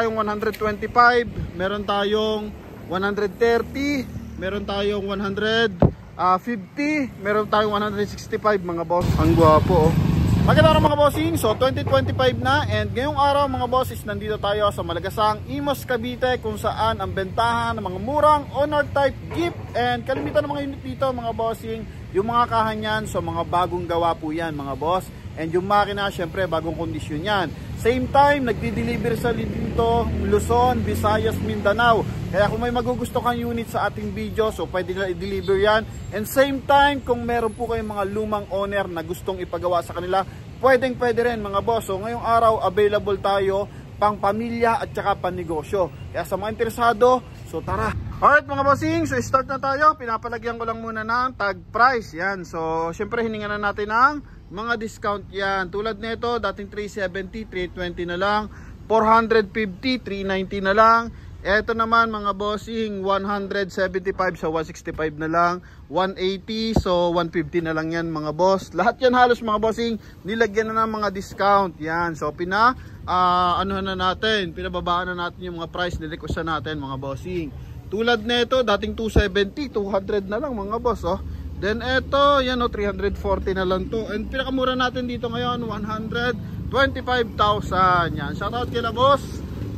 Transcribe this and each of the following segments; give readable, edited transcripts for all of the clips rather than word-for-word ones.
tayong 125, meron tayong 130, meron tayong 150, meron tayong 165 mga boss. Ang gwapo oh. Magandang araw mga bossing. So 2025 na, and ngayong araw mga bosses, nandito tayo sa Malagasang, Imus, Cavite, kung saan ang bentahan ng mga murang owner type Jeep, and kalimitan ng mga unit dito mga bossing, yung mga kahanyan, so mga bagong gawa po yan mga boss, and yung makina syempre bagong kondisyon yan. Same time, nagdi-deliver sa dito Luzon, Visayas, Mindanao. Kaya kung may magugusto kang unit sa ating video, so pwede nila i-deliver yan. And same time, kung meron po kayong mga lumang owner na gustong ipagawa sa kanila, pwede rin mga boss. So ngayong araw, available tayo pang pamilya at saka pang negosyo. Kaya sa mga interesado, so tara. Alright mga bossing, so start na tayo. Pinapalagyan ko lang muna ng tag price. Yan, so syempre hininga na natin ng mga discount yan. Tulad nito, dating 370, 320 na lang. 450, 390 na lang. Ito naman mga bossing, 175 sa 165 na lang. 180, so 150 na lang yan mga boss. Lahat yan halos mga bossing, nilagyan na ng mga discount. Yan, so anuhan na natin, pinababaan na natin yung mga price, nirequestan natin mga bossing. Tulad nito, dating 270, 200 na lang mga boss oh. Then eto, yan o, 340 na lang to. And pinakamura natin dito ngayon, 125,000. Yan, shoutout kay boss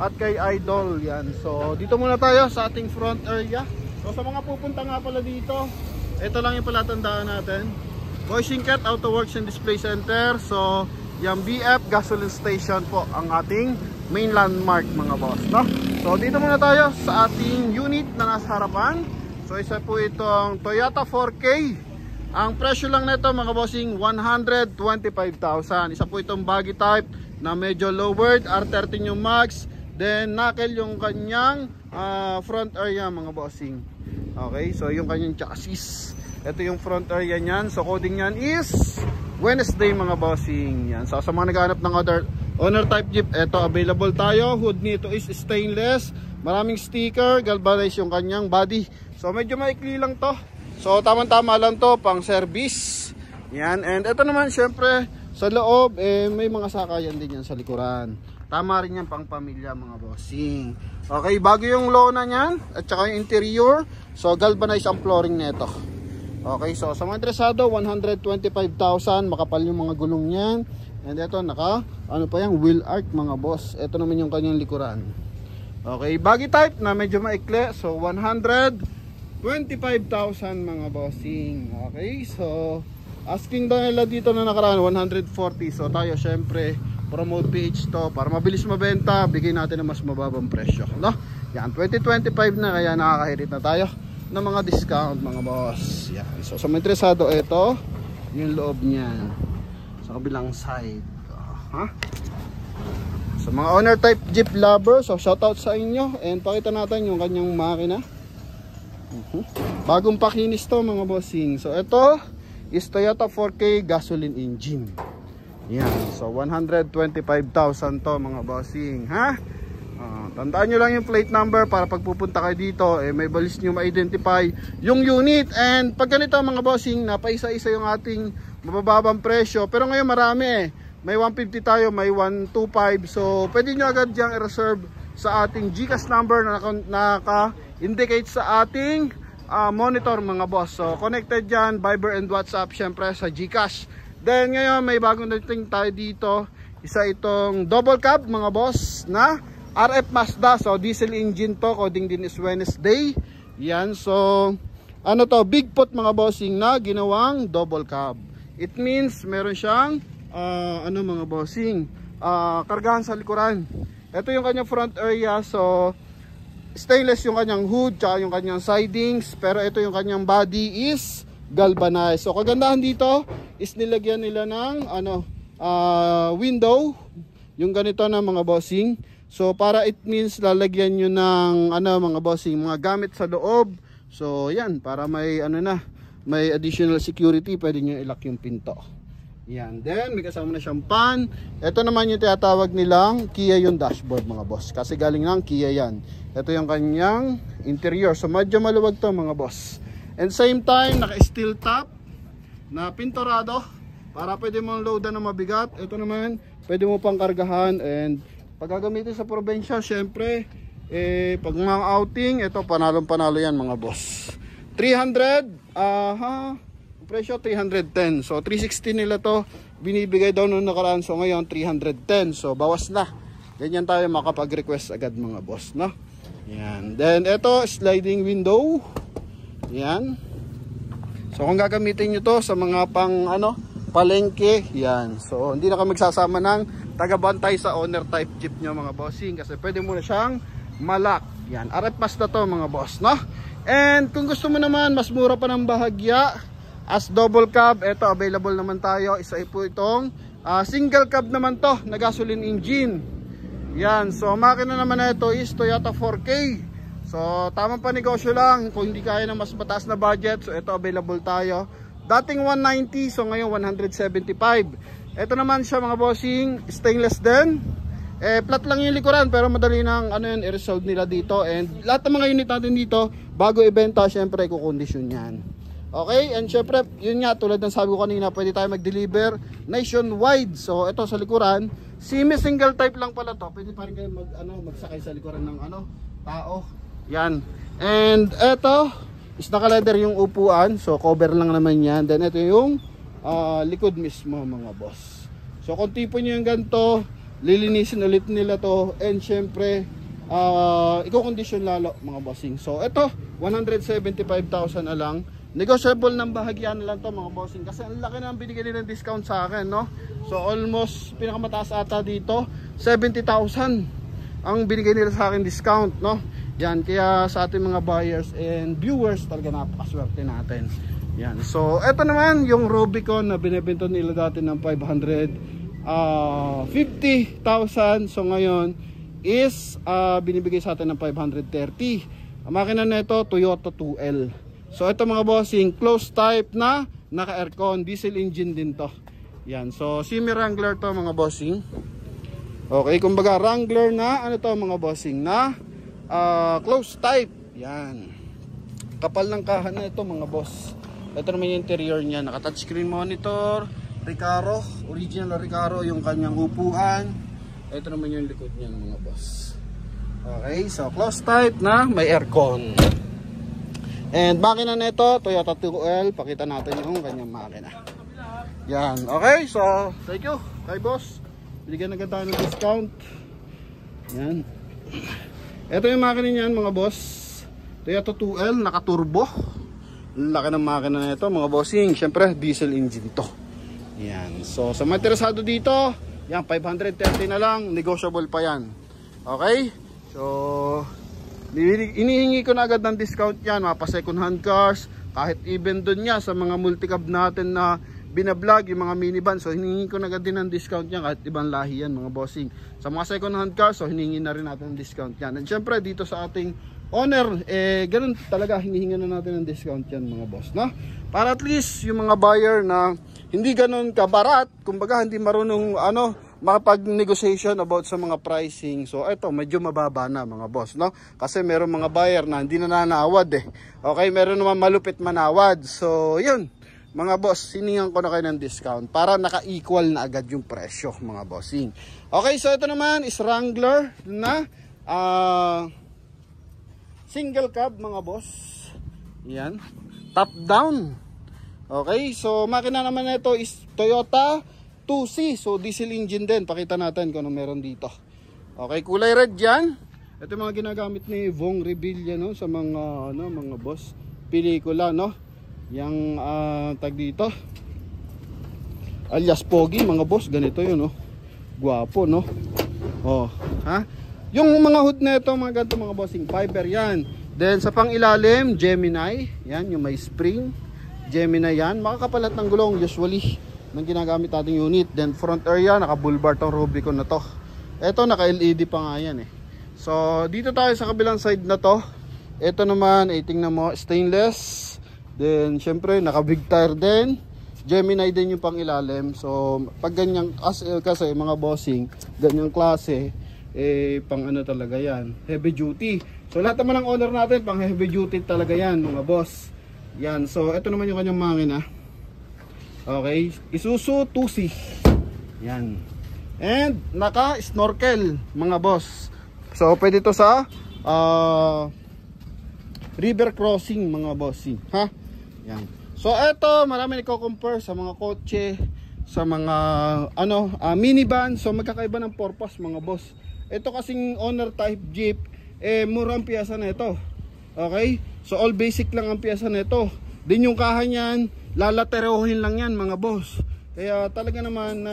at kay Idol. Yan, so dito muna tayo sa ating front area. So sa mga pupunta nga pala dito, ito lang yung palatandaan natin, Boysinket Auto Works and Display Center. So yung BF Gasoline Station po ang ating main landmark mga boss, no? So dito muna tayo sa ating unit na nasa harapan. So isa po itong Toyota 4K. Ang presyo lang nito mga bossing, 125,000. Isa po itong buggy type na medyo lowered, R13 yung max. Then knuckle yung kanyang front area mga bossing. Okay, so yung kanyang chassis. Ito yung front area niyan. So coding niyan is Wednesday mga bossing. Yan. So sa mga naghahanap ng other owner type Jeep, ito available tayo. Hood nito is stainless. Maraming sticker, galvanized yung kanyang body. So medyo maikli lang to. So tama-tama lang to pang service. Yan, and ito naman syempre sa loob may mga sakayan din yan sa likuran. Tama rin yan pang pamilya mga bossing. Okay, bago yung lona niyan at saka yung interior. So galvanized ang flooring nito. Okay, so sa mga interesado, 125,000, makapal yung mga gulong niyan. And ito ano pa yan, wheel arch mga boss. Ito naman yung kanyang likuran. Okay, buggy type na medyo maikli. So 125,000 mga bossing. Okay, so asking daw nila dito na nakaraan 140. So tayo syempre promote PH to para mabilis mabenta, bigay natin ng mas mababang presyo, no? Yan, 2025 na, kaya nakakahirit na tayo ng mga discount mga boss. Yan. So sa mga interesado, ito yung loob niyan sa kabilang side. Sa mga owner type Jeep lover, so shoutout sa inyo, and pakita natin yung kanyang makina. Bagong pakinis to mga bossing. So ito is Toyota 4K gasoline engine. Yan, so 125,000 to mga bossing, ha? Tandaan nyo lang yung plate number para pag pupunta kayo dito, may balis nyo ma-identify yung unit. And pag ganito mga bossing, napaisa-isa yung ating mabababang presyo. Pero ngayon marami may 150 tayo, may 125. So pwede nyo agad diyang i-reserve sa ating GCash number na naka-indicate sa ating monitor mga boss. So connected dyan, Viber and WhatsApp syempre sa GCash. Then ngayon may bagong dating tayo dito. Isa itong double cab mga boss na RF Mazda. So diesel engine to, coding din is Wednesday. Yan, so ano to, Bigfoot mga bossing na ginawang double cab. It means meron siyang mga bossing, kargahan sa likuran. Ito yung kanyang front area. So stainless yung kanyang hood, tsaka yung kanyang sidings. Pero ito yung kanyang body is galvanized. So kagandahan dito is nilagyan nila ng window, yung ganito na mga bossing. So para it means lalagyan nyo ng mga bossing, mga gamit sa loob. So yan, para may may additional security, pwede nyo i-lock yung pinto. Yan, then may kasama na siyang pan. Ito naman yung tinatawag nilang Kia yung dashboard mga boss, kasi galing ng Kia yan. Ito yung kanyang interior. So medyo maluwag to mga boss. And same time, naka-steel top na pinturado para pwede mong loadan na mabigat. Ito naman, pwede mo pang kargahan, and Pag gagamitin sa probinsya, syempre, pag mga outing, ito panalong-panalo yan mga boss. 300, presyo 310. So 360 nila to, binibigay daw nung nakaraan. So ngayon 310. So bawas na. Ganyan tayo makapag-request agad mga boss, no? Yan. Then ito, sliding window. Yan. So kung gagamitin nyo to sa mga pang palengke, yan. So hindi na ka magsasama ng tagabantay sa owner type jeep nyo mga bossing, kasi pwede mo na siyang malak. Yan, arepas na to mga boss, no? And kung gusto mo naman mas mura pa ng bahagya as double cab, ito available naman tayo. Isa po itong single cab naman to na gasoline engine. Yan, so makina naman na ito is Toyota 4K. So tamang pa negosyo lang kung hindi kaya ng mas mataas na budget. So ito available tayo. Dating 190, so ngayon 175. Ito naman siya mga bossing, stainless din. Flat lang yung likuran pero madali nang i-resolve nila dito. And lahat ng mga unit natin dito bago ibenta, syempre i-condition yan. Okay, and syempre yun nga, tulad ng sabi ko kanina, pwede tayo mag-deliver nationwide. So ito sa likuran, semi single type lang pala to. Pwede pa rin kayo magsakay sa likuran ng tao. Yan. And ito is naka-leather yung upuan. So cover lang naman yan. Then ito yung likod mismo mga boss. So kung tipo nyo yung ganito, lilinisin ulit nila to. And syempre i-condition lalo mga bossing. So ito 175,000 na lang. Negotiable ng bahagyan na lang to mga bossing, kasi ang laki na binigay nila ng discount sa akin, no? So almost pinakamataas ata dito 70,000 ang binigay nila sa akin discount, no? Yan, kaya sa ating mga buyers and viewers talaga napakaswerte natin. Yan, so eto naman yung Rubicon na binebenta nila dati ng 550,000. So ngayon is binibigay sa atin ng 530. Ang makina na ito Toyota 2L. So ito mga bossing, closed type na naka-aircon, diesel engine din to. Yan, so semi Wrangler to mga bossing. Okay, kumbaga Wrangler na to mga bossing, na closed type. Yan. Kapal ng kahan na ito mga boss. Ito naman yung interior niya, naka touchscreen monitor, Recaro, original Recaro yung kanyang upuan. Ito naman yung likod niya mga boss. Okay, so closed type na may aircon. And makina na ito, Toyota 2L. Pakita natin yung kanyang makina. Yan, okay, so thank you kay boss. Binigyan na tayo ng discount. Yan. Ito yung makina niyan mga boss, Toyota 2L, naka-turbo. Laki ng makina na ito mga bossing. Siyempre diesel engine to. Yan, so sa mga interesado dito, yan 530 na lang, negotiable pa yan. Okay, so inihingi ko na agad ng discount yan, mapa second hand cars, kahit even dun niya sa mga multicab natin na binablog, yung mga minivan. So hinihingi ko na agad din ng discount yan, kahit ibang lahi yan mga bossing. Sa mga second hand cars, so hinihingi na rin natin ng discount yan. And syempre dito sa ating owner, ganun talaga, hinihingi na natin ng discount yan mga boss, no? Para at least yung mga buyer na hindi ganun kabarat, kumbaga hindi marunong makapag-negotiation about sa mga pricing. So ito medyo mababa na mga boss, no? Kasi meron mga buyer na hindi na nanawad Okay, meron naman malupit manawad. So yun mga boss, hiningan ko na kayo ng discount para naka-equal na agad yung presyo mga bossing. Okay, so ito naman is Wrangler na single cab mga boss. Yan, top down. Okay, so makina naman na ito is Toyota 2C, so diesel engine din. Pakita natin kung ano meron dito. Okay, kulay red yan. Ito yung mga ginagamit ni Vong Revilla, no, sa mga mga boss pelikula, no, yang tag dito alias pogi mga boss, ganito yun, no, guwapo, no. Yung mga hood na ito mga ganito mga bossing, fiber yan. Then sa pang ilalim Gemini, yan yung may spring Gemini yan, makakapalat ng gulong usually ng ginagamit nating unit. Then front area, naka bulbar tong Rubicon na to. Ito naka LED pa nga yan So dito tayo sa kabilang side na to. Ito naman tingnan mo, stainless. Then syempre naka big tire din, Gemini din yung pang ilalim. So pag ganyan kasi mga bossing, ganyang klase pang talaga yan, heavy duty. So lahat naman ng owner natin pang heavy duty talaga yan mga boss. Yan, so ito naman yung kanyang makina. Okay, Isuzu 2C. Yan. and naka snorkel mga boss. So pwede to sa river crossing mga bossing, ha? Yan. So eto, marami niko-compare sa mga kotse, sa mga minivan. So magkakaiba ng purpose mga boss. Ito kasing owner type jeep, murang piyasa na ito. Okay? So all basic lang ang piyasa na ito. Din yung kaha niyan, lalaterohin lang yan mga boss. Kaya talaga naman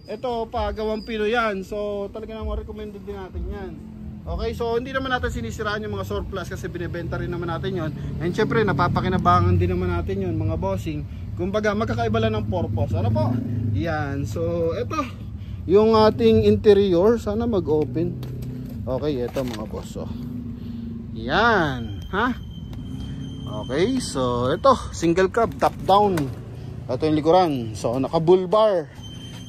ito pa gawang Pinoy yan. So talaga naman recommended din natin yan. Okay, so hindi naman natin sinisiraan yung mga surplus kasi binibenta rin naman natin yon. And syempre napapakinabangan din naman natin yon mga bossing. Kumbaga magkakaiba lang ng purpose. Ano po? Yan. So ito yung ating interior. Sana mag-open. Okay, ito mga boss. So, yan. Ha? Okay, so ito single cab, top down. Ito yung likuran. So naka bull bar.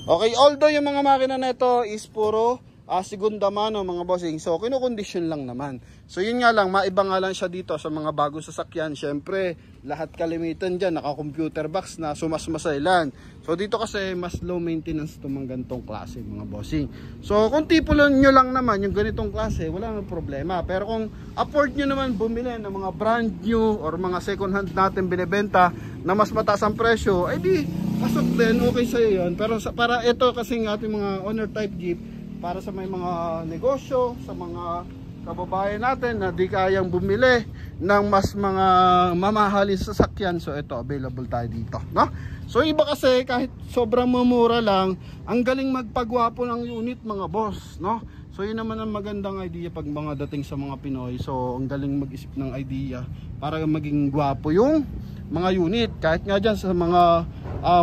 Okay, although yung mga makina na ito is puro segunda mano mga bossing. So kinokondisyon lang naman. So yun nga lang, maiba nga lang siya dito sa mga bagong sasakyan. Syempre, lahat kalimitan dyan, naka-computer box na sumasmasailan. So dito kasi mas low maintenance itong mga ganitong klase mga bossing. So kung tipo nyo lang naman yung ganitong klase, wala nang problema. Pero kung afford nyo naman bumili ng mga brand new or mga second hand natin binibenta na mas mataas ang presyo, ay di pasok din, okay sa'yo yun. Pero para ito kasi ating mga owner type jeep, para sa may mga negosyo, sa mga kababayan natin na di kayang bumili ng mas mga mamahalin sasakyan, so ito available tayo dito, no? So iba kasi kahit sobrang mumura lang, ang galing magpagwapo ng unit mga boss, no? So yun naman ang magandang idea pag mga dating sa mga Pinoy. So ang galing mag-isip ng idea para maging gwapo yung mga unit. Kahit nga dyan sa mga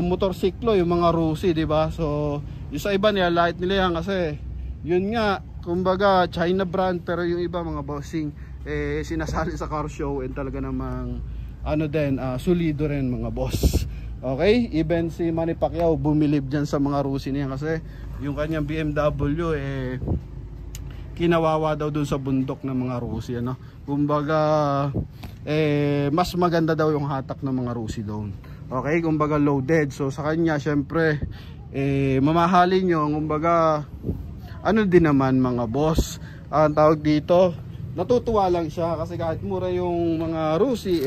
motorsiklo, yung mga Rusi, diba? So yung sa iba nila, light nila yan kasi yun nga, kumbaga China brand, pero yung iba mga bossing sinasali sa car show and talaga namang solido rin mga boss. Okay, even si Manny Pacquiao bumilib dyan sa mga Rusi niya kasi yung kanyang BMW kinawawa daw dun sa bundok ng mga Rusi, ano? Kumbaga mas maganda daw yung hatak ng mga Rusi doon. Okay, kumbaga loaded. So sa kanya syempre mamahalin yung kumbaga din naman mga boss, ang tawag dito, natutuwa lang siya kasi kahit mura yung mga Rusi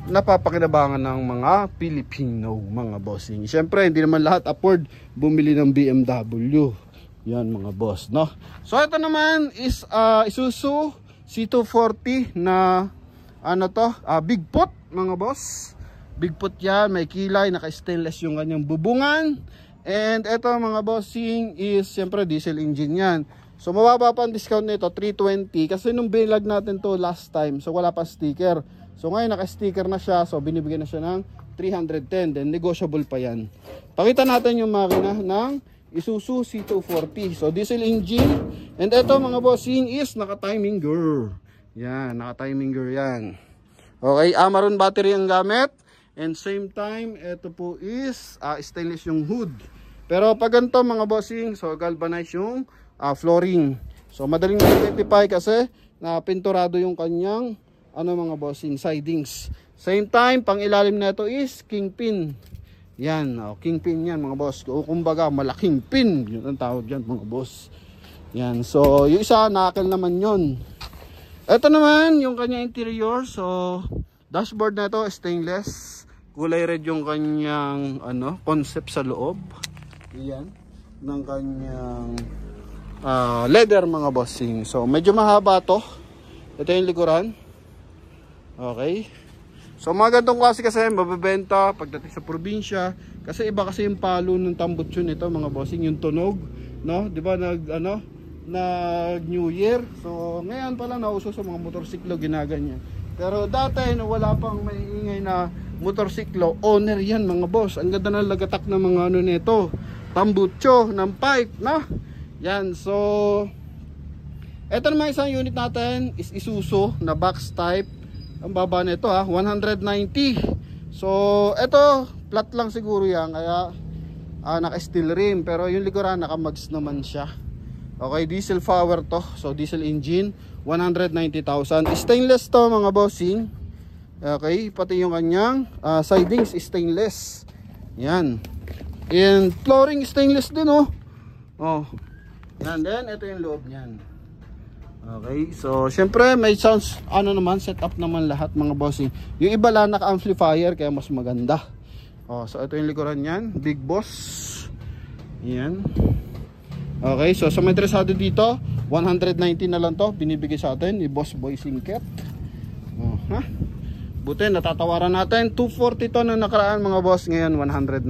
napapakinabangan ng mga Pilipino mga bossing. Syempre hindi naman lahat afford bumili ng BMW. Yan mga boss, no? So ito naman is Isuzu C240 na Bigfoot mga boss. Bigfoot yan, may kilay, naka-stainless yung kanyang bubungan. And ito mga bossing is siyempre diesel engine yan. So mababa pa ang discount nito, 320. Kasi nung bilag natin to last time, so wala pa sticker. So ngayon naka-sticker na siya, so binibigyan na siya ng 310. Then negotiable pa yan. Pakita natin yung makina ng Isuzu C240. So diesel engine. And ito mga bossing is naka-timing gear. Yan, naka-timing gear yan. Okay, Amaron battery ang gamit. And same time, ito po is stainless yung hood. Pero pag ganito mga bossing, so galvanized yung flooring. So madaling ma-identify kasi na pinturado yung kanyang mga bossing sidings. Same time, pang ilalim na ito is kingpin. Yan, kingpin yan mga boss. O kumbaga malaking pin, yun ang tawag yan mga boss. Yan, so yung isa nakakil naman yun. Ito naman yung kanyang interior. So dashboard na ito stainless. Kulay red yung kanyang concept sa loob. Yan, ng kanyang leather mga bossing. So medyo mahaba to. Ito yung likuran. Okay. So mga ganitong klase kasi mabebenta pagdating sa probinsya. Kasi iba kasi yung palo ng tambutso nito mga bossing, yung tunog, no? 'Di ba nag New Year. So ngayon pala nauso sa mga motorsiklo ginaganyan. Pero dati wala pang maiingay na motorsiklo, owner yan mga boss. Ang ganda ng lagatak ng mga nito, tambutso ng pipe, no? Yan, so eto naman isang unit natin is Isuzu na box type. Ang baba nito 190. So eto flat lang siguro yan, kaya naka steel rim, pero yung likuran naka mags naman siya. Okay, diesel power to, so diesel engine, 190,000. Stainless to mga bossing. Okay, pati yung kanyang sidings stainless. Yan. And flooring stainless din, oh. Oh. Yan, then ito yung loob niyan. Okay, so syempre may sounds, ano naman, setup naman lahat mga bossing. Yung iba lang naka-amplifier kaya mas maganda. Oh, so ito yung likuran niyan, Big Boss. Yan. Okay, so sa may interesado dito, 190 na lang to, binibigay sa atin ni Boss Boy Singket. Oh, ha? Buti natatawaran natin 240 to na nakaraan mga boss, ngayon 190.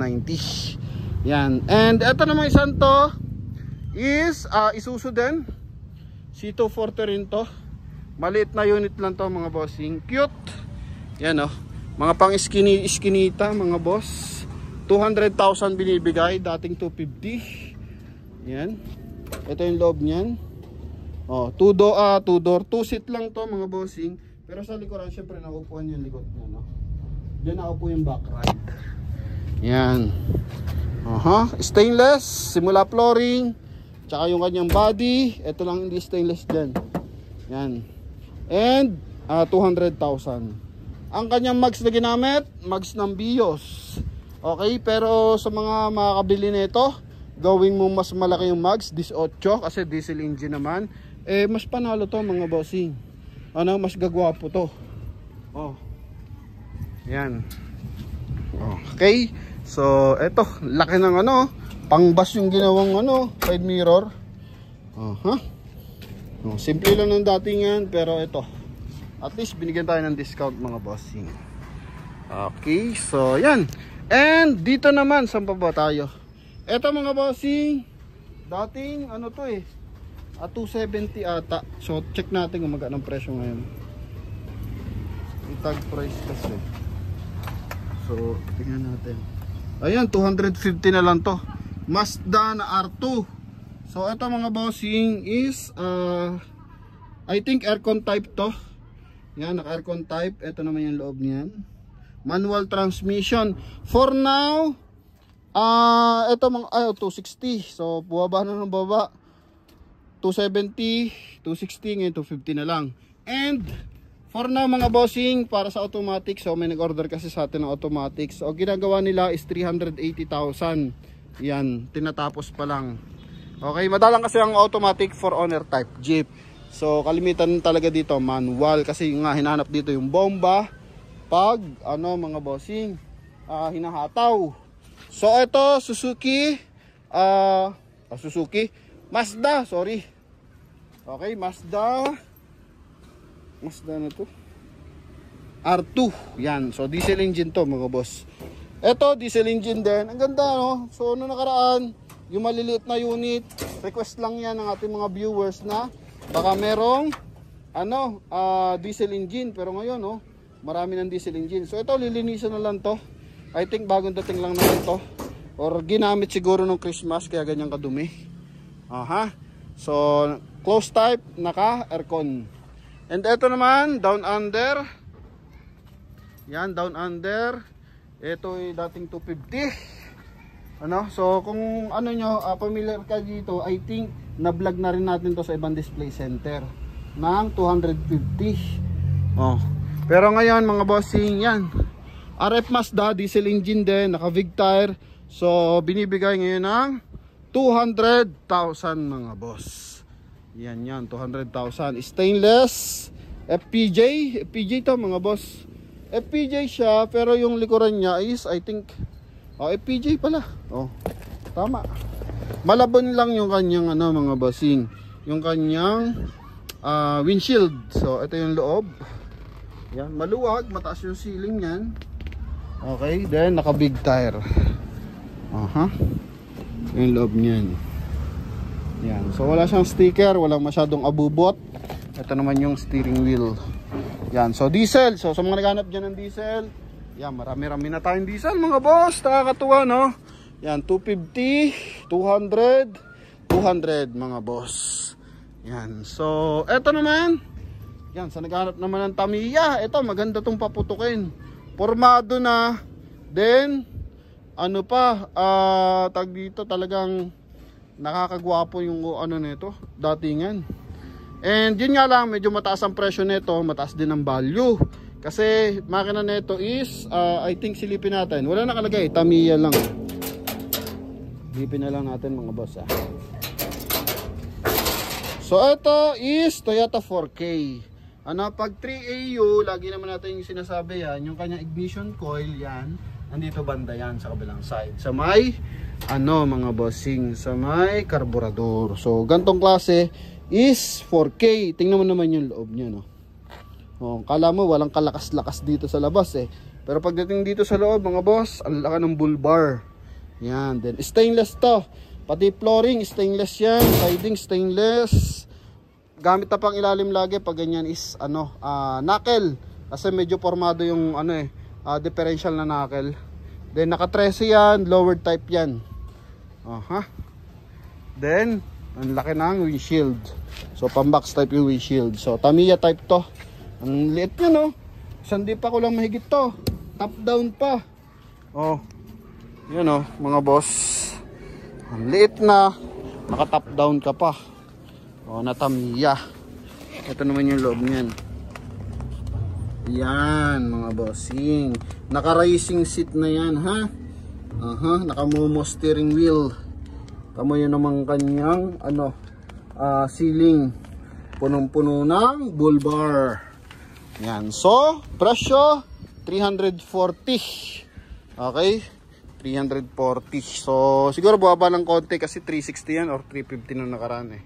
Yan. And ito naman isang to is Isuzu din. C240 rin to. Maliit na unit lang to mga bossing. Cute. Yan oh. Mga pang iskinita mga boss. 200,000 binibigay, dating 250. Yan. Ito yung loob niyan. Oh, two door, two seat lang to mga bossing. Pero sa likuran syempre nakupuan yung likod niya, no. Diyan nakaupo yung back ride. Yan. Stainless, simula flooring. Tsaka yung kanyang body, ito lang hindi stainless dyan. Yan. And 200,000. Ang kanyang mags na ginamit, mags ng BIOS. Okay, pero sa mga makakabili nito, gawin mo mas malaki yung mags, 18 kasi diesel engine naman. Eh mas panalo to mga bossing. Ano, mas gagwapo to. Oh. Yan. Okay. So, eto, laki ng ano, pang-bus yung ginawang ano, side mirror. Simple lang ng datingan, pero ito, at least binigyan tayo ng discount mga bossing. Okay, so yan. And dito naman, saan pa ba tayo? Ito mga bossing, dating ano to eh, 270 ata. So check natin kung magkano ang presyo ngayon. Itag price kasi. So tingnan natin. Ayan, 250 na lang to. Mazda na R2. So ito mga bossing is I think aircon type to. Yan, naka aircon type. Ito naman yung loob niyan. Manual transmission. For now, ito mga 260. So buwaba na ng baba. 270, 260, ngayon 250 na lang. And for now mga bossing, para sa automatic, so may nag-order kasi sa atin ng automatic. So ginagawa nila is 380,000. Yan, tinatapos pa lang. Okay, madalang kasi ang automatic for owner type Jeep. So kalimitan talaga dito manual kasi nga hinanap dito yung bomba pag ano mga bossing, hinahataw. So ito Suzuki Mazda, sorry. Okay, Mazda na to. R2, yan. So diesel engine to mga boss. Ito diesel engine din. Ang ganda no. So noong nakaraan, yung maliliit na unit, request lang yan ng ating mga viewers na baka merong ano, diesel engine, pero ngayon no, marami ng diesel engine. So ito lilinisan na lang to. I think bagong dating lang naman to. Or ginamit siguro nung Christmas kaya ganyan kadumi. So close type, naka aircon. And ito naman down under. Yan, down under. Ito ay dating 250. Ano? So kung ano nyo, familiar ka dito, I think na-vlog na rin natin to sa ibang display center ng 250. Pero ngayon mga bossing, yan. RF Mazda, diesel engine din, naka VIG tire. So binibigay ngayon ng 200,000 mga boss. Yan, 200,000. Stainless FPJ to mga boss. FPJ siya, pero yung likuran niya is I think FPJ pala. Tama. Malabon lang yung kanyang ano mga bossing, yung kanyang windshield. So ito yung loob. Yan, maluwag, mataas yung ceiling niyan. Okay, then naka big tire. Yung loob niyan. Yan. So wala siyang sticker, walang masyadong abubot. Ito naman yung steering wheel. Yan. So diesel. So sa mga naghanap dyan ng diesel, yan, marami-rami na tayong diesel mga boss. Nakakatuwa no. Yan, 250, 200, 200 mga boss. Yan. So eto naman. Yan, sa naghanap naman ng Tamiya, ito maganda tong paputukin. Formado na. Then ano pa, tag dito talagang nakakagwapo yung ano nito, datingan. And yun nga lang, medyo mataas ang presyo nito, mataas din ang value. Kasi makina nito is, I think silipin natin. Wala nakalagay, Tamiya lang. Silipin na lang natin mga boss So ito is Toyota 4K. Ano, pag 3AU, lagi naman natin yung sinasabi yan, yung kanyang ignition coil yan, nandito banda yan sa kabilang side. Sa may, ano mga bossing, sa may karburador. So, gantong klase is 4K. Tingnan mo naman yung loob niya, no. Oh, kala mo walang kalakas-lakas dito sa labas eh. Pero pagdating dito sa loob, mga boss, ang laki ng bull bar. Yan, then stainless to. Pati flooring, stainless yan. Siding, stainless. Gamit na pang ilalim lagi pag ganyan is ano, knuckle. Kasi medyo formado yung ano differential na knuckle. Then naka 13 yan, lowered type yan. Then ang laki ng windshield. So pambox type yung windshield. So Tamiya type to. Ang liit niya, no. Sandi pa ko lang mahigit to. Top down pa. Oh. Yun, oh, mga boss. Ang liit na, naka top down ka pa. O, na Tamiya. Ito naman yung loob niyan. Yan, mga bossing. Naka-racing seat na yan, ha? Naka-momo steering wheel. Tamo yun naman kanyang, ano, ceiling. Punong-puno ng bull bar. Yan. So, presyo, 340. Okay? 340. So, siguro bumaba ng konti kasi 360 yan or 350 nung nakaraan eh.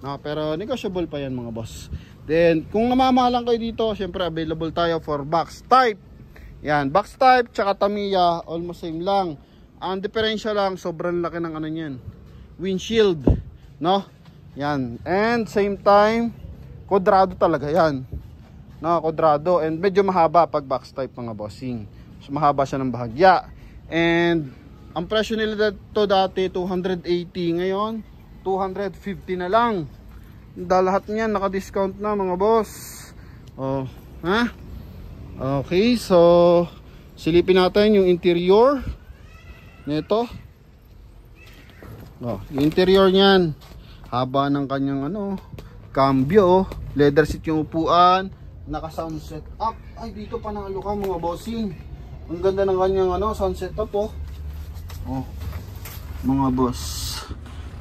No, pero negotiable pa yan mga boss. Then kung namamahalan kayo dito, syempre available tayo for box type. Yan, box type tsaka Tamiya, almost same lang. Ang differential lang, sobrang laki ng ano niyan, windshield, no? Yan, and same time kwadrado talaga yan, no? Kwadrado, and medyo mahaba pag box type mga bossing. So mahaba siya ng bahagya. And ang presyo nila to dati 280, ngayon 250 na lang. Dahil lahat niyan naka-discount na mga boss. Oh, ha? Okay, so silipin natin yung interior nito. Oh, yung interior niyan, haba ng kanyang ano, cambio, leather seat yung upuan, naka-sound set up. Ay, dito pa nalo ka mga bossing. Ang ganda ng kanyang ano, sound set up, oh. Oh, mga boss.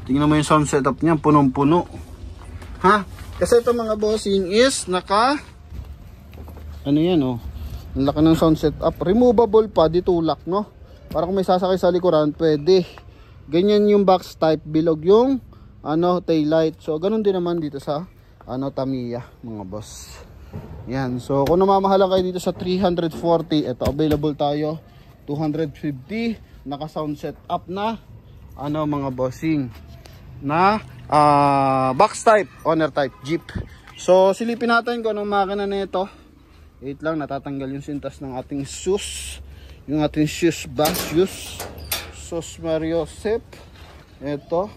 Tingnan mo yung sound setup niya, punong-puno. Ha? Kasi ito mga bossing is naka ano yan, oh. Ang laki ng sound setup. Removable pa, ditulak, no? Para kung may sasakay sa likuran, pwede. Ganyan yung box type, bilog yung ano, tail light. So ganun din naman dito sa ano, Tamiya, mga boss. Yan. So kung namamahalan kayo dito sa 340, ito available tayo 250, naka sound setup na ano mga bossing, na box type, owner type Jeep. So silipin natin kung anong makina nito. Wait lang, natatanggal yung sintas ng ating shoes. Yung ating shoes ba? Shoes Sus Mario Sep. Ito.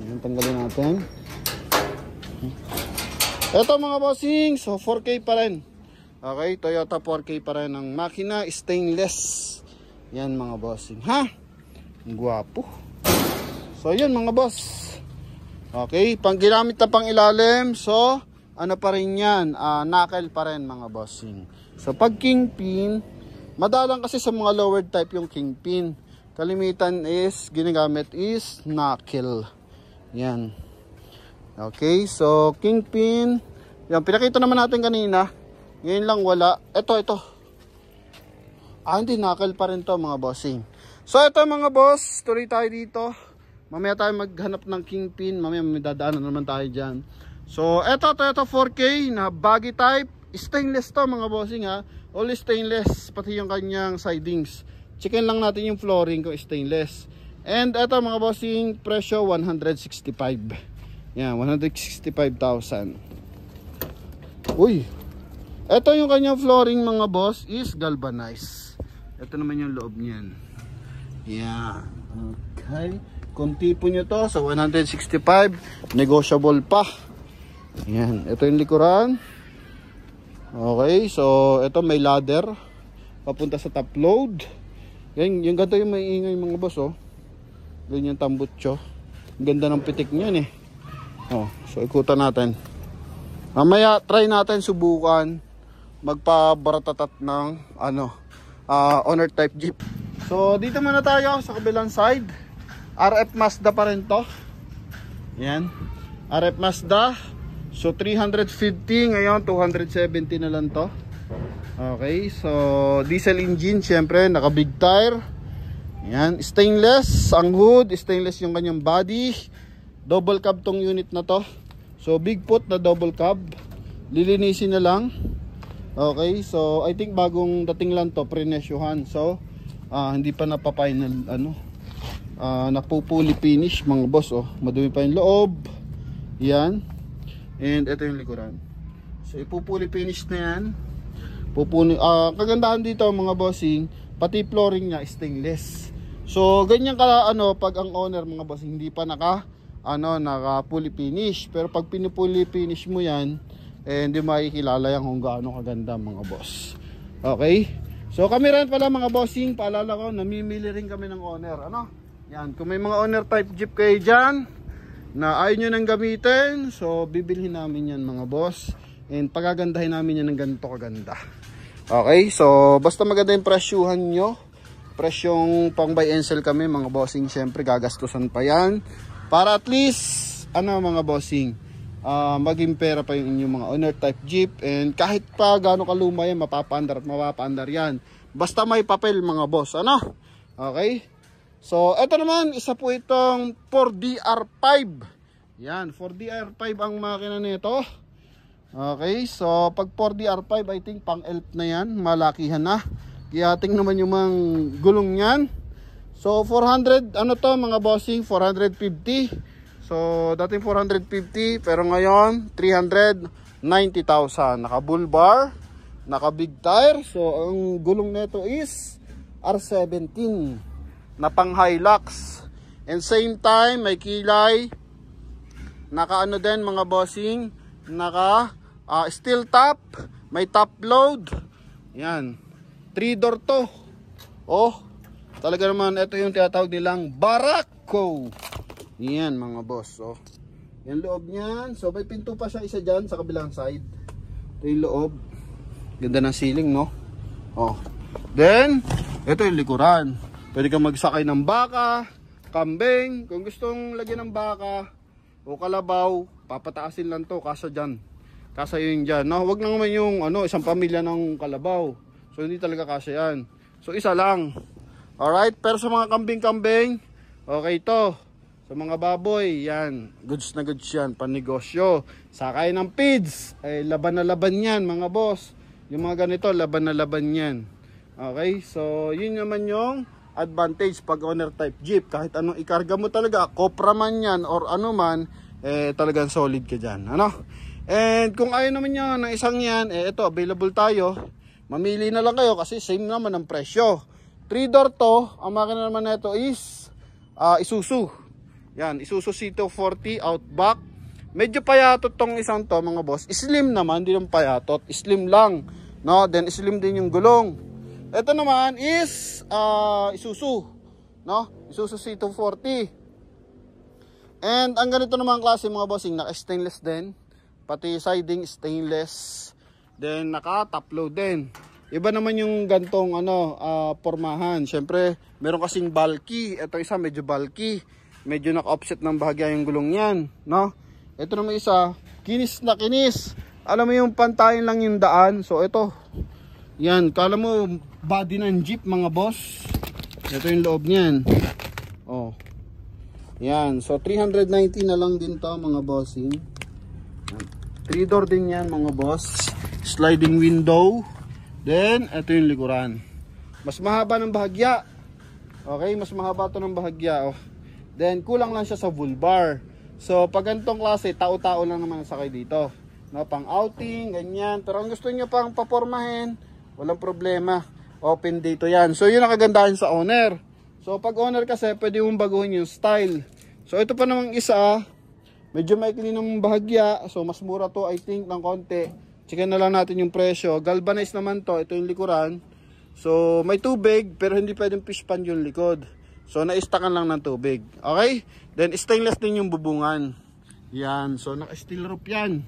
Yung tanggalin natin. Ito mga bossing. So 4K pa rin. Okay, Toyota 4K pa rin ang makina. Stainless. Yan mga bossing. Ha? Ang gwapo. So yun mga boss. Okay, pang ginamit na pang ilalim. So ano pa rin yan, knuckle pa rin mga bossing. So pag kingpin, madalang kasi sa mga lowered type yung kingpin. Kalimitan is ginagamit is knuckle. Yan. Okay, so kingpin, yan, pinakita naman natin kanina. Ngayon lang wala. Ito. Hindi, knuckle pa rin to mga bossing. So ito mga boss, tuloy tayo dito. Mamaya tayo maghanap ng kingpin. Mamaya may dadaanan naman tayo dyan. So ito, Toyota 4K na baggy type. Stainless to mga bossing ha. All stainless, pati yung kanyang sidings. Checkin lang natin yung flooring kung stainless. And ito mga bossing, presyo 165. Yan, 165,000. Uy, ito yung kanyang flooring mga boss is galvanized. Ito naman yung loob niyan. Yan. Okay. Kung tipo nyo to sa 165, negotiable pa. Yan. Ito yung likuran. Okay. So, ito may ladder. Papunta sa top load. Yan. Yung ganito yung may ingay mga boss, oh. Ganyan tambutso. Ang ganda ng pitik niyan eh. Oh. So, ikutan natin. Mamaya, try natin subukan magpabaratatat ng owner type Jeep. So, dito muna tayo sa kabilang side. RF Mazda pa rin to. Yan. RF Mazda. So 350, ngayon 270 na lang to. Okay, so diesel engine, syempre naka big tire. Yan, stainless ang hood, stainless yung kanyang body. Double cab tong unit na to. So Bigfoot na double cab. Lilinisin na lang. Okay, so I think bagong dating lang to, prenesyuhan. So hindi pa napapa-final napupuli finish mga boss. Madumi pa yung loob. Yan. And ito yung likuran. So ipupuli finish na yan. Kagandahan dito mga bossing, pati flooring niya stainless. So ganyan ka pag ang owner mga bossing hindi pa naka fully finish. Pero pag pinupuli finish mo yan, hindi makikilala yan kung gaano kaganda mga boss. Okay? So kami rin pala mga bossing, paalala ko, namimili rin kami ng owner. Yan, kung may mga owner type jeep kayo dyan na ayaw nyo nang gamitin, so bibilhin namin yan mga boss. And pagagandahin namin yan ng ganito kaganda. Okay, so basta maganda yung presyuhan nyo. Presyong pang buy and sell kami mga bossing, syempre gagastusan pa yan. Para at least, mga bossing, maging pera pa yung inyong mga owner type jeep. And kahit pa gaano kaluma yan, mapapaandar at mapapaandar yan. Basta may papel mga boss, Okay? So, ito naman, isa po itong 4DR5. Yan, 4DR5 ang makina nito. Okay, so pag 4DR5, I think pang elf na yan, malakihan na. Kaya tingnan naman yung mga gulong yan. So, 400, mga bossing, 450. So, dating 450, pero ngayon, 390,000. Naka bull bar, naka big tire. So, ang gulong nito is R17 na pang Hilux. And same time, may kilay. Naka din mga bossing, naka steel top, may top load. Yan, 3-door to. Talaga naman ito yung tinatawag nilang Barako. Yan mga boss. Yan loob niyan. So may pinto pa siya isa dyan sa kabilang side. Ito yung loob. Ganda ng ceiling, no? Then ito yung likuran. Pwede kang magsakay ng baka, kambing. Kung gustong lagyan ng baka o kalabaw, papataasin lang to kasa dyan. Kasa yun dyan. Huwag na naman yung isang pamilya ng kalabaw. So hindi talaga kasa yan. So isa lang. Alright, pero sa mga kambing-kambing, okay to. Sa mga baboy, yan. Goods na goods yan, panegosyo. Sakay ng feeds, laban na laban yan mga boss. Yung mga ganito, laban na laban yan. Okay, so yun naman yung advantage pag owner type jeep. Kahit anong ikarga mo talaga, Copra man yan or ano man, talagang solid ka dyan. And kung ayaw naman nyo ng isang yan, ito available tayo. Mamili na lang kayo kasi same naman ang presyo. 3-door to, ang makina naman nito is Isuzu. Yan, Isuzu C240 Outback. Medyo payatot tong isang to mga boss. Slim naman, hindi naman payatot, slim lang. Then slim din yung gulong. Ito naman is Isuzu, Isuzu C240. And ang ganito naman klase mga bossing, naka stainless din, pati siding stainless. Then naka top load din. Iba naman yung gantong pormahan. Syempre, meron kasing bulky. Ito isa medyo bulky. Medyo naka-offset ng bahagya yung gulong yan, Ito naman isa, kinis na kinis. Alam mo yung pantayin lang yung daan. So ito, yan, kala mo body ng jeep mga boss. Ito yung loob niyan. Yan, so 390 na lang din to mga bossing. 3-door din yan mga boss. Sliding window. Then, ito yung likuran. Mas mahaba ng bahagya. Okay, mas mahaba to ng bahagya. Then, kulang lang siya sa bull bar. So, pag ganitong klase, tao-tao lang naman sakay dito. Pang outing, ganyan. Pero ang gusto niyo pang papormahin, walang problema. Open dito yan. So, yun ang kagandahan sa owner. So, pag owner kasi, pwede mong baguhin yung style. So, ito pa namang isa, medyo maikli ng bahagya. So, mas mura to, I think, ng konti. Checkin na lang natin yung presyo. Galvanized naman to. Ito yung likuran. So, may tubig, pero hindi pwedeng fish pan yung likod. So, naistakan lang ng tubig. Okay? Then, stainless din yung bubungan. Yan. So, naka-steel roof yan.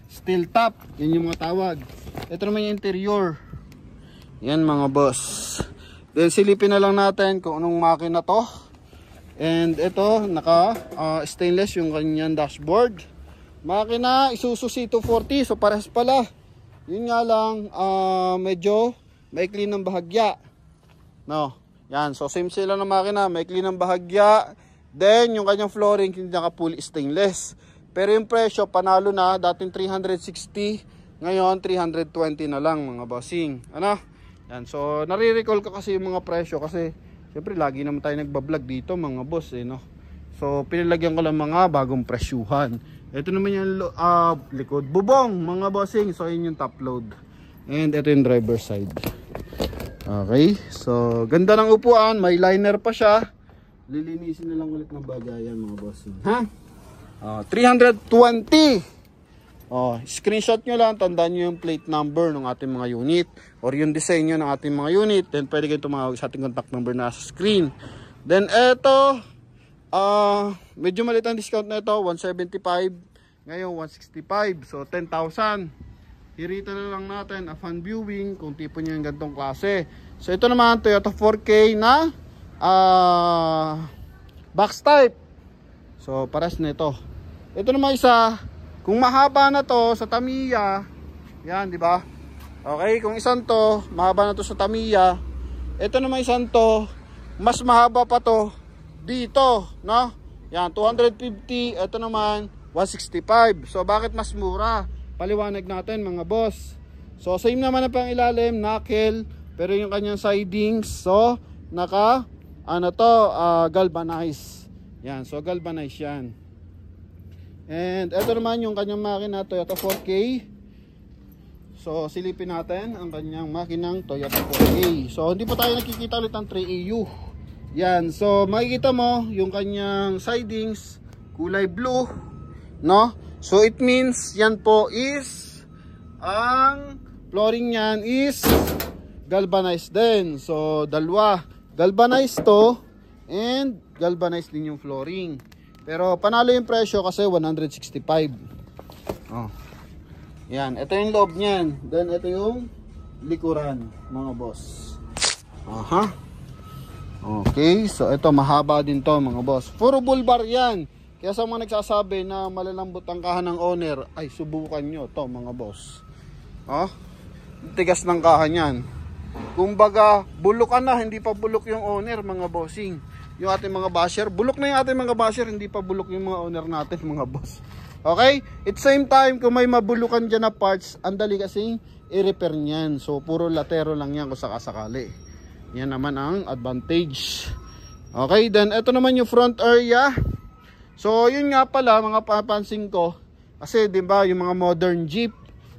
Steel top. Yan yung mga tawag. Ito naman yung interior. Yan mga boss. Then, silipin na lang natin kung anong makina to. And ito, naka stainless yung kanyang dashboard. Makina Isuzu C240, so parehas pala. Yun nga lang, medyo maikli ng bahagya. No, yan, so same sila ng makina, maikli ng bahagya. Then, yung kanyang flooring, hindi naka full stainless. Pero yung presyo, panalo na, dating 360, ngayon 320 na lang mga bossing. Ano? Yan, so nare-recall ko kasi yung mga presyo kasi siyempre lagi naman tayo nagbablog dito mga boss no. So pinilagyan ko lang mga bagong presyuhan. Ito naman yung likod bubong mga bossing. So yun yung top load. And ito yung driver side. Okay, so ganda ng upuan, may liner pa siya. Lilinisin na lang ulit ng bagayan mga bossing. Ha? 320. Screenshot nyo lang, tandaan nyo yung plate number ng ating mga unit or yung disenyo ng ating mga unit. Then pwede kayo tumawag sa ating contact number na sa screen. Then eto, medyo malit ang discount na ito, 175, ngayon 165, so 10,000. Hirita na lang natin a fan viewing kung tipo nyo yung gantong klase. So ito naman, Toyota 4K na box type. So pares na ito. Ito naman isa, kung mahaba na to sa Tamiya, yan, di ba? Okay, kung isang to, mahaba na to sa Tamiya. Ito naman isang to, mas mahaba pa to dito, no? Yan, 250, ito naman 165. So bakit mas mura? Paliwanag natin mga boss. So same naman na pang ilalim, knuckle, pero yung kanyang sidings, so naka galvanized. Yan, so galvanized yan. And ito naman yung kanyang makina Toyota 4K. So silipin natin ang kanyang makinang Toyota 4K. So hindi pa tayo nakikita ulit ng 3EU. Yan, so makikita mo yung kanyang sidings kulay blue, no? So it means yan po is ang flooring niyan is galvanized din. So dalawa, galvanized to and galvanized din yung flooring. Pero panalo yung presyo kasi 165. Yan, ito yung loob niyan. Then ito yung likuran, mga boss. Okay, so ito mahaba din to mga boss. Puro bull bar yan. Kaya sa mga nagsasabi na malalambot ang kaha ng owner, ay subukan nyo to mga boss. Tigas ng kaha niyan. Kumbaga, bulukan na, hindi pa bulok yung owner mga bossing. Yung ating mga basher, bulok na yung ating mga basher, hindi pa bulok yung mga owner natin mga boss. Okay? At same time, kung may mabulukan dyan na parts, andali kasing i-repair nyan. So puro latero lang yan kung sakasakali. Yan naman ang advantage. Okay, then ito naman yung front area. So yun nga pala mga papansin ko, kasi diba yung mga modern jeep,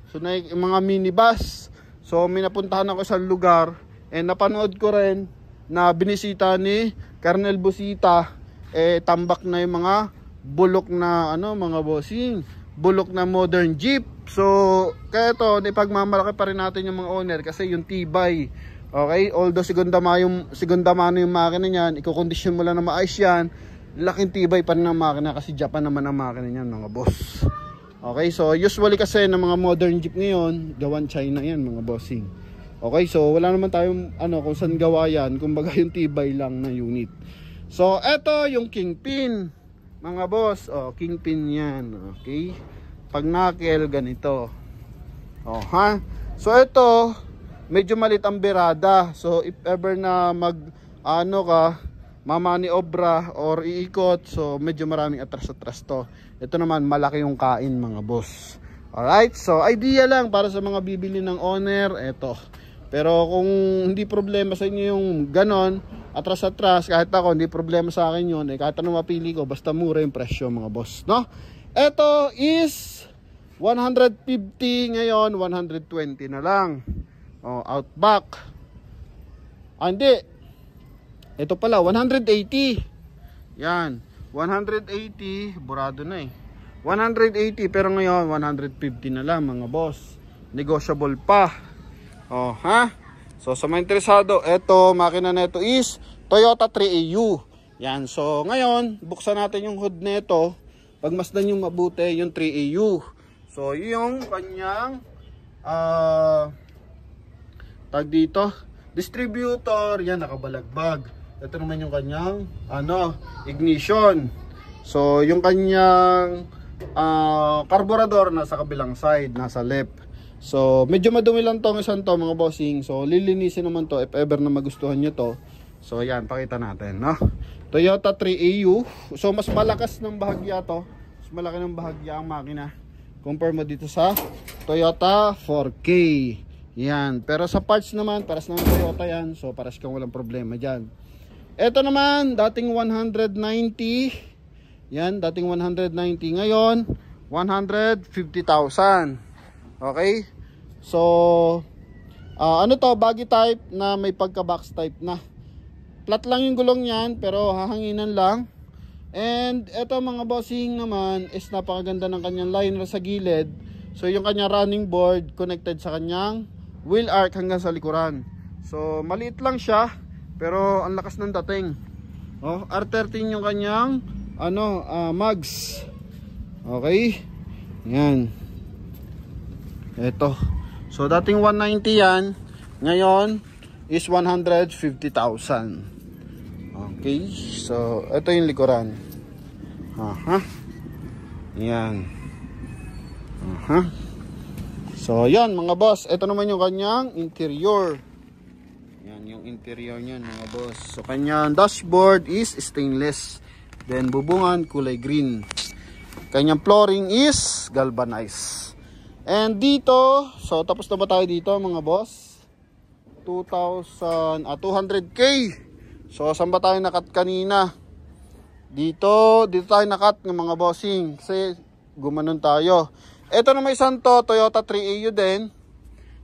so yung mga minibus. So may napuntahan ako sa lugar and napanood ko rin na binisita ni Colonel Busita, tambak na yung mga bulok na mga bossing, bulok na modern jeep. So kaya ito, ipagmamalaki pa rin natin yung mga owner kasi yung tibay. Okay, although segunda mano yung makina niyan, i-condition mo lang na maayos yan, laking tibay pa rin ng makina kasi Japan naman ang makina niyan mga boss. Okay, so usually kasi ng mga modern jeep ngayon, gawan China yan mga bossing. Okay, so wala naman tayong kung saan gawa yan, kumbaga yung tibay lang na unit. So eto yung kingpin mga boss, kingpin yan. Okay, pag knuckle ganito. So ito medyo malit ang berada. So if ever na mamaniobra or iikot, so medyo maraming atras-atras to. Ito naman malaki yung kain mga boss. Alright, so idea lang para sa mga bibili ng owner, eto. Pero kung hindi problema sa inyo yung ganon, atras-atras, kahit ako hindi problema sa akin yun, kahit anong mapili ko, basta mura yung presyo mga boss, no? Ito is 150, ngayon 120 na lang. Outback. Hindi. Ito pala 180. Yan, 180, burado na 180, pero ngayon 150 na lang mga boss. Negotiable pa. So sa mga interesado, eto makina na ito is Toyota 3EU. Yan, so ngayon buksan natin yung hood nito. Pagmasdan yung mabuti yung 3EU. So yung kanyang tag dito, distributor, yan nakabalagbag. Ito naman yung kanyang ignition. So yung kanyang carburetor nasa kabilang side, nasa left. So medyo madumi lang tong isang to mga bossing. So lilinisin naman to if ever na magustuhan nyo to. So yan, pakita natin, no? Toyota 3AU. So mas malakas ng bahagya to. Mas malaki ng bahagya ang makina compare mo dito sa Toyota 4K. Yan, pero sa parts naman paras naman Toyota yan. So paras kang walang problema dyan. Ito naman dating 190. Yan, dating 190, ngayon 150,000. Okay? So ano to, buggy type na may pagka box type na. Flat lang yung gulong niyan pero hahanginan lang. And ito mga bossing naman is napakaganda ng kanyang liner sa gilid. So yung kanyang running board connected sa kanyang wheel arch hanggang sa likuran. So maliit lang siya pero ang lakas ng dating. Oh, R13 yung kanyang mags. Okay? Yan. Ito. So dating 190 yan, ngayon is 150,000. Okay, so ito yung likuran. Yan. So yan mga boss, ito naman yung kanyang interior. Yan yung interior niyan mga boss. So kanyang dashboard is stainless. Then bubungan kulay green. Kanyang flooring is galvanized. And dito, so tapos na ba tayo dito mga boss? 200k. So saan ba tayo nakat kanina? Dito tayo nakat ng mga bossing kasi gumanon tayo. Ito na may isang to, Toyota 3AU din.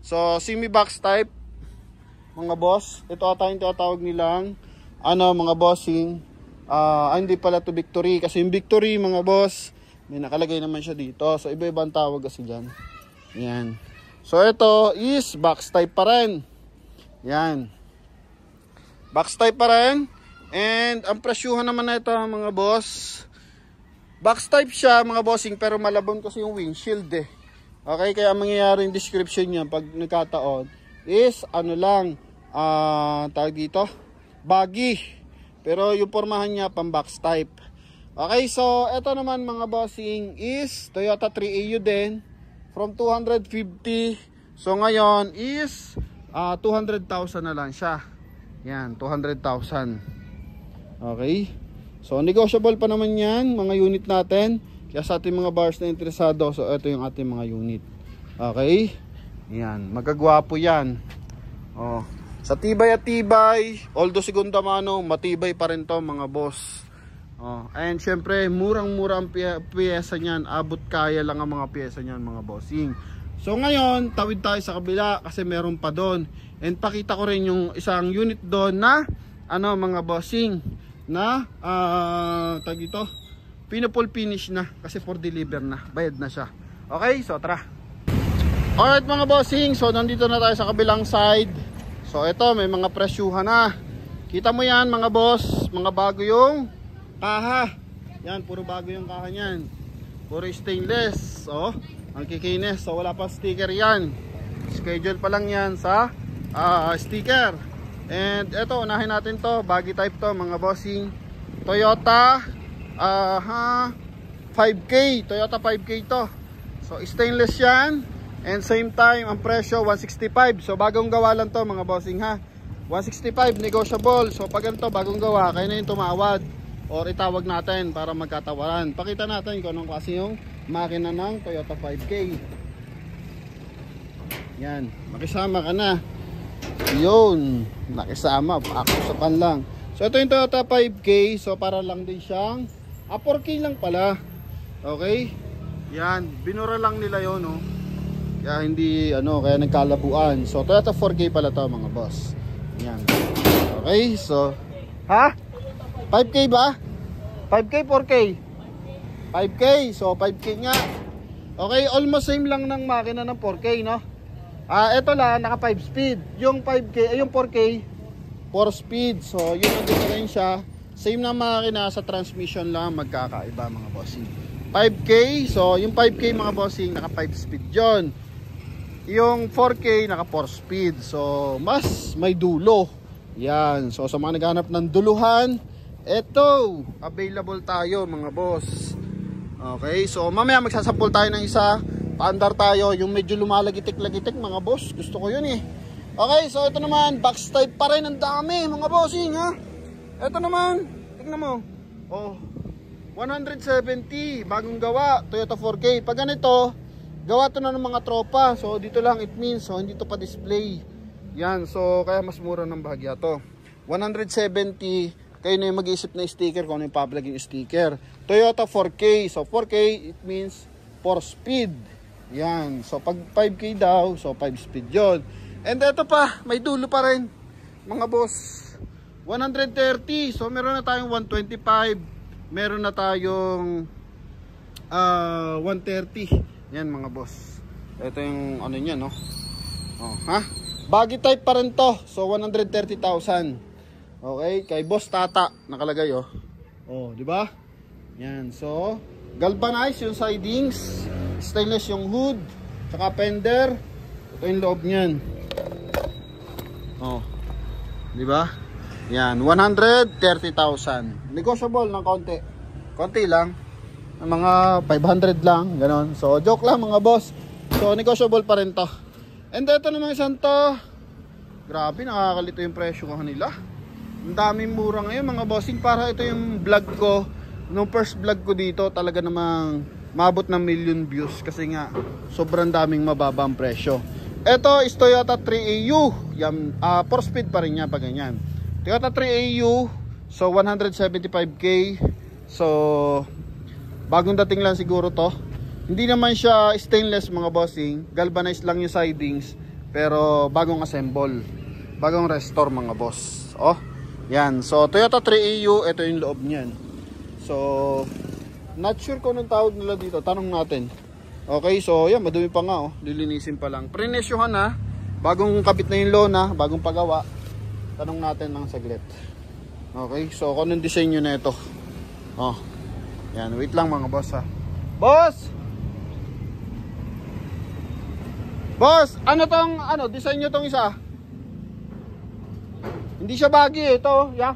So semi box type mga boss. Ito ata yung tinatawag nilang mga bossing. Hindi pala to Victory kasi yung Victory mga boss may nakalagay naman siya dito. So iba-ibang tawag kasi dyan. Yan. So ito is box type pa rin. Yan. Box type pa rin. And ang presyuhan naman na ito mga boss. Box type siya mga bossing pero malabon kasi yung windshield eh. Okay, kaya ang mangyayari yung description niya pag nagkataon is tawag dito, baggy. Pero yung pormahan niya pang box type. Okay, so ito naman mga bossing is Toyota 3AU din from 250. So ngayon is 200,000 na lang siya. Yan, 200,000. Okay. So negotiable pa naman yan mga unit natin. Kaya sa ating mga buyers na interesado, so ito yung ating mga unit. Okay. Yan, magagwapo yan. Oh, sa tibay at tibay, although segunda mano, matibay pa rin to mga boss. Oh, and syempre, murang-mura ang piyesa niyan. Abot kaya lang ang mga piyesa niyan mga bossing. So ngayon, tawid tayo sa kabila kasi meron pa doon. And pakita ko rin yung isang unit doon na mga bossing na tag ito, pinupol finish na kasi for deliver na, bayad na siya. Okay, so tara. Alright mga bossing, so nandito na tayo sa kabilang side. So ito, may mga presyuhan na. Kita mo yan mga boss, mga bago yung kaha. Yan, puro bago yung kaha niyan. Puro stainless. Oh, ang kikinis. So wala pa sticker yan. Schedule pa lang yan sa sticker. And eto, unahin natin to, baggy type to mga bossing. Toyota 5K. Toyota 5K to. So stainless yan. And same time, ang presyo 165. So bagong gawa lang to mga bossing ha. 165 negotiable. So pag ganito bagong gawa, kayo na yung tumawad or itawag natin para magkatawaran. Pakita natin kung anong klase yung makina ng Toyota 5K. Yan, makisama ka na. Yun, nakisama, pakusapan lang. So ito yung Toyota 5K. So para lang din siyang 4K lang pala. Okay. Yan, binura lang nila yun, no? Kaya hindi, kaya nagkalabuan. So Toyota 4K pala to mga boss. Yan. Okay, so 5K ba? 5K, 4K? 5K, so 5K nga. Okay, almost same lang ng makina ng 4K, no? Ito lang, naka 5 speed. Yung 5K, yung 4K, 4 speed. So, yun ang diferensya. Same na makina, sa transmission lang magkakaiba mga bossing. 5K, so yung 5K mga bossing, naka 5 speed yun. Yung 4K, naka 4 speed. So, mas may dulo. Yan. So sa mga naghahanap ng duluhan, eto, available tayo mga boss. Okay, so mamaya magsasampol tayo ng isa. Paandar tayo, yung medyo lumalagitik-lagitik mga boss. Gusto ko yun eh. Okay, so ito naman, box type pa rin. Ang dami mga bossing ha. Ito naman, tingnan mo. Oh, 170, bagong gawa, Toyota 4K. Pag ganito, gawa to na ng mga tropa. So dito lang, it means, so hindi to pa display. Yan, so kaya mas mura ng bahagya to. 170, kayo na yung mag-iisip na sticker kung ano yung public yung sticker. Toyota 4K, so 4K, it means 4 speed. Yan, so pag 5K daw, so 5 speed yon. And ito pa, may dulo pa rin mga boss, 130. So meron na tayong 125, meron na tayong 130. Yan mga boss, ito yung ano niya, no? Oh, ha? Baggy type pa rin to, so 130,000. Okay, kay Boss Tata nakalagay oh. Oh, di ba? Yan, so galvanized yung sidings, stainless yung hood, tsaka fender. Ito yung loob niyan. Oh. Di ba? Yan, 130,000. Negotiable ng konti. Konti lang. Mga 500 lang, ganon. So, joke lang mga boss. So, negotiable pa rin to. And ito naman isang to. Grabe, nakakalito yung presyo ko kanila. Ang daming mura ngayon mga bossing. Para ito yung vlog ko. Nung first vlog ko dito, talaga namang mabot ng million views. Kasi nga, sobrang daming mababa ang presyo. Ito is Toyota 3AU. Yan, 4 speed pa rin niya pag ganyan. Toyota 3AU. So, 175k. So, bagong dating lang siguro to. Hindi naman siya stainless mga bossing. Galvanized lang yung sidings. Pero bagong assemble. Bagong restore mga boss. Oh, yan. So Toyota 3AU, ito yung loob niyan. So not sure kung anong tawag nila dito. Tanong natin. Okay, so yan, madumi pa nga oh. Lilinisin pa lang. Prenesyohan na. Bagong kabit na yung lona, bagong pagawa. Tanong natin ng saglit. Okay, so kung anong disenyo na ito. Oh. Yan, wait lang mga boss ha. Boss! Boss, ano tong, design nyo tong isa? Hindi siya baggy eh, ito, yeah.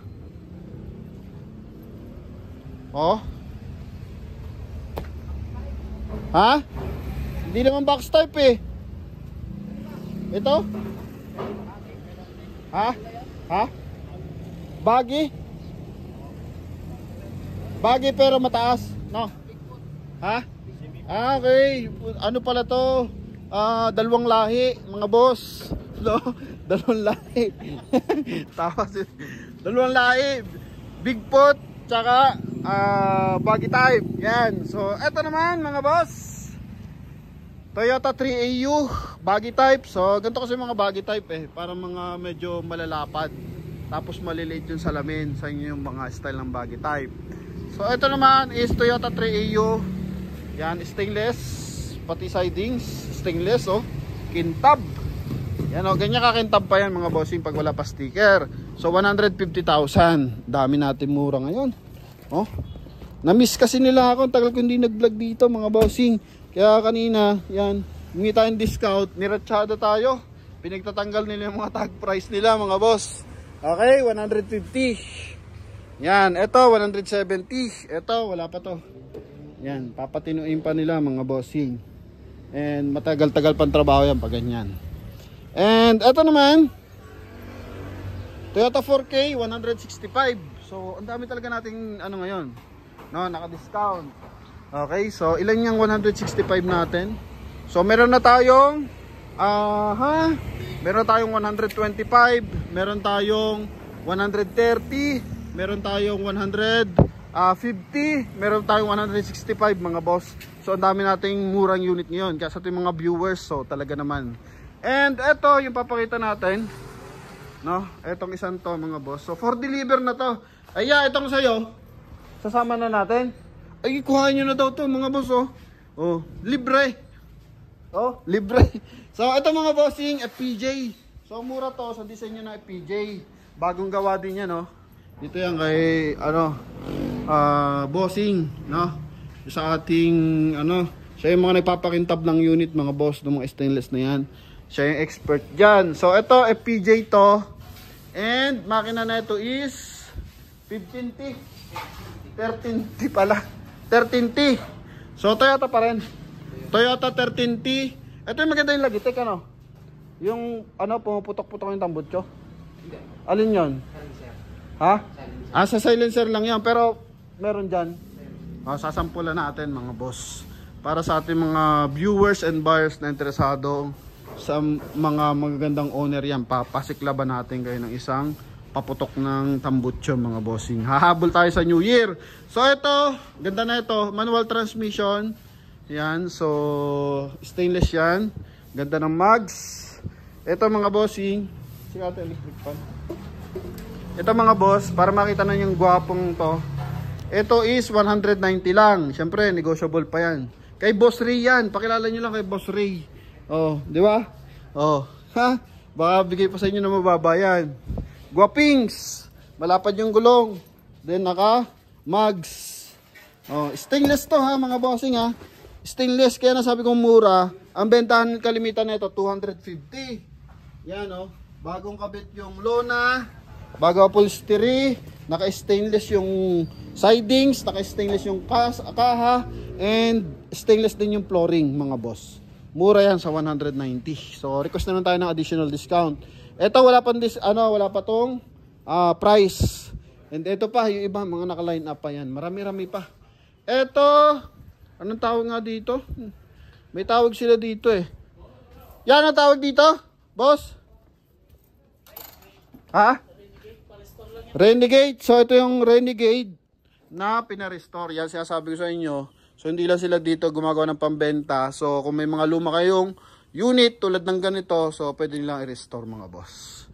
Oh. Ha? Hindi naman box type eh. Ito? Ha? Ha? Baggy? Baggy pero mataas, no? Ha? Ah, okay. Ano pala to? Dalawang lahi, mga boss. No? Dalawang lahi. Tapos dalawang lahi. Bigfoot tsaka baggy type. Yan. So, eto naman mga boss. Toyota 3AU, baggy type. So, ganito kasi mga baggy type eh. Para mga medyo malalapad. Tapos maliliit yung salamin sa inyo yung mga style ng baggy type. So, eto naman is Toyota 3AU. Yan, stainless. Pati sidings, stainless oh. Kintab. Yan oh, ganyan kakintab pa yan mga bossing pag wala pa sticker. So 150,000. Dami natin mura ngayon. Oh. Na-miss kasi nila ako, tagal ko hindi nag-vlog dito mga bossing. Kaya kanina, yan, humingi tayong discount, niratsyada tayo. Pinagtatanggal nila yung mga tag price nila mga boss. Okay, 150. Yan, eto 170. Eto, wala pa to. Yan, papatinuin pa nila mga bossing. And matagal-tagal pang trabaho yan pag ganyan. And eto naman, Toyota 4K 165. So ang dami talaga nating ano ngayon, no, naka-discount. Okay, so ilan yung 165 natin? So meron na tayong meron tayong 125, meron tayong 130, meron tayong 150, meron tayong 165 mga boss. So ang dami nating murang unit ngayon kasi ito yung mga viewers, so talaga naman. And eto yung papakita natin, no, etong isang to mga boss. So for deliver na to. Ay itong sayo, sasama na natin. Ay kuhain nyo na daw to mga boss oh. Oh, libre. Oh, libre. So ito mga bossing, FPJ. So mura to sa disenyo ng FPJ. Bagong gawa din yan oh. Dito yan kay bossing, no? Sa ating siya yung mga nagpapakintab ng unit mga boss, ng mga stainless na yan. Siya yung expert dyan. So ito FPJ to. And makina na ito is 15T. 13T pala. 13T. So Toyota pa rin. Toyota 13T. Ito yung maganda yung Logitech ano. Yung ano pumuputok-putok yung tambutso. Alin yon? Ha? Sa silencer lang yan. Pero meron dyan. Sasampulan natin mga boss. Para sa ating mga viewers and buyers na interesado sa mga magagandang owner yan, papasiklaban natin kayo ng isang paputok ng tambutso mga bossing. Hahabol tayo sa New Year. So ito, ganda na ito, manual transmission. Yan, so stainless yan. Ganda ng mags. Ito mga bossing, ate electric fan. Ito mga boss, para makita na yung gwapong to. Ito is 190 lang. Siyempre, negotiable pa yan. Kay Boss Ray yan. Pakilala nyo lang kay Boss Ray. Oh, di ba? Oh, ha? Baka bigay pa sa inyo na mababa yan. Guwapings. Malapad yung gulong. Then naka-mags. Oh, stainless to ha mga bossing ha. Stainless kaya nasabi kong mura. Ang bentahan kalimitan nito 250. Yan oh. Bagong kabit yung lona. Bago upholstery. Naka-stainless yung sidings. Naka-stainless yung kaha. And stainless din yung flooring mga boss. Mura yan sa 190. So request naman tayo ng additional discount. Ito wala pa wala pa tong price. And ito pa yung iba mga naka-line up pa yan. Marami-rami pa. Ito anong tawag nga dito? May tawag sila dito eh. Yan ang tawag dito? Boss? Ha? Renegade. So ito yung Renegade na pina-restore. Yan sinasabi ko sa inyo. So hindi lang sila dito gumagawa ng pambenta. So kung may mga luma kayong unit tulad ng ganito, so pwede nilang i-restore mga boss.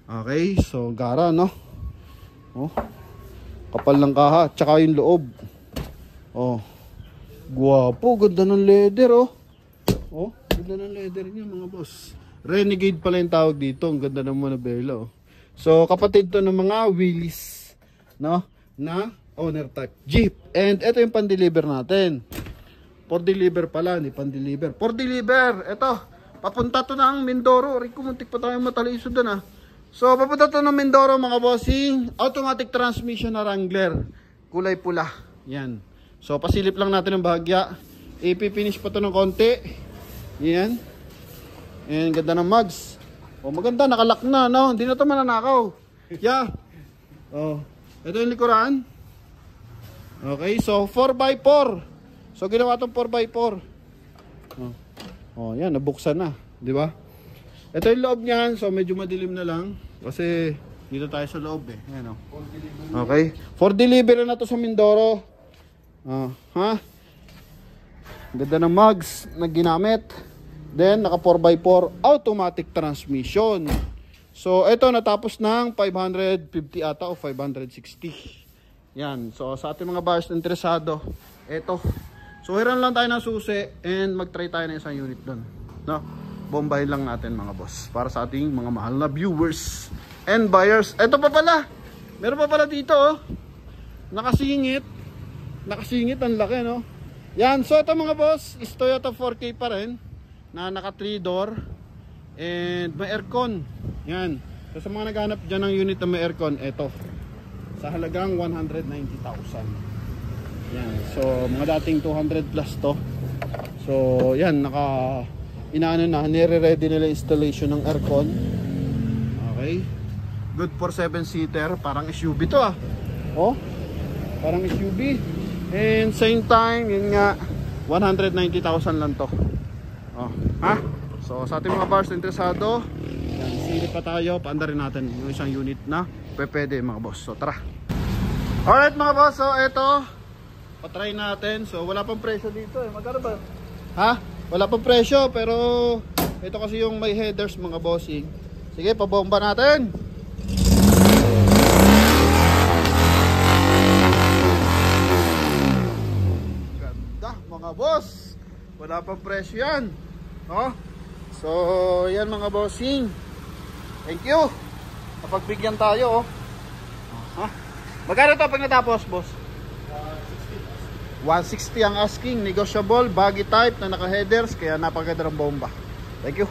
Okay, so gara no. Oh. Kapal ng kaha, tsaka yung loob. Oh. Guwapo, ganda ng leather oh. Oh, ganda ng leather niya mga boss. Renegade pala yung tawag dito. Ang ganda ng Monobelo. Oh. So kapatid to ng mga Willys, no? Na owner type Jeep. And ito yung pan-deliver natin. For deliver pala, hindi pan-deliver. For deliver, ito. Papunta to ng Mindoro. Rico, muntik pa tayo mataliso doon ah. So, papunta to ng Mindoro mga bossing. Automatic transmission na Wrangler. Kulay pula. Yan. So, pasilip lang natin ng bahagya. Ipipinish pa to ng konti. Yan. And ganda ng mags. Oh, maganda. Nakalak na, no? Hindi na to mananakaw. Yeah. Oh. Ito yung likuran. Okay, so 4x4. So ginawa tong 4x4. Oh, yan, nabuksan na, di ba? Ito yung loob niyan, so medyo madilim na lang kasi dito tayo sa loob eh. Ayan, oh. Okay, for delivery na to sa Mindoro. Ha? Ganda ng mags na ginamit. Then naka 4x4 automatic transmission. So ito natapos ng 550 ata o 560. Yan, so sa ating mga buyers na interesado, eto. So hiran lang tayo ng susi and mag-try tayo ng isang unit doon. No? Bombahin lang natin mga boss para sa ating mga mahal na viewers and buyers. Eto pa pala. Meron pa pala dito oh. Nakasingit. Nakasingit ang laki no. Yan, so ito mga boss, is Toyota 4K pa rin na naka 3 door and may aircon. Yan. So sa mga naghanap diyan ng unit na may aircon, eto. Sa halagang 190,000. Yan. So, mga dating 200 plus to. So, yan. Inaano na. Nire-ready nila installation ng aircon. Okay. Good for 7-seater. Parang SUV to ah. Oh. Parang SUV. And same time, yun nga, 190,000 lang to. Oh. Ha? So, sa ating mga buyers na interesado, yan. Silip pa tayo. Paandarin natin yung isang unit na pwede mga boss. So, tara. Alright mga boss, so eto patry natin. So wala pang presyo dito eh. Magkano ba? Ha? Wala pang presyo pero ito kasi yung may headers mga bossing. Sige, pabomba natin. Ganda mga boss. Wala pang presyo yan. Oh? So yan mga bossing. Thank you. Kapagbigyan tayo oh. Ha? Magkano ito pag natapos, boss? 160 ang asking, negotiable, baggy type na naka-headers, kaya napakaganda ng bomba. Thank you.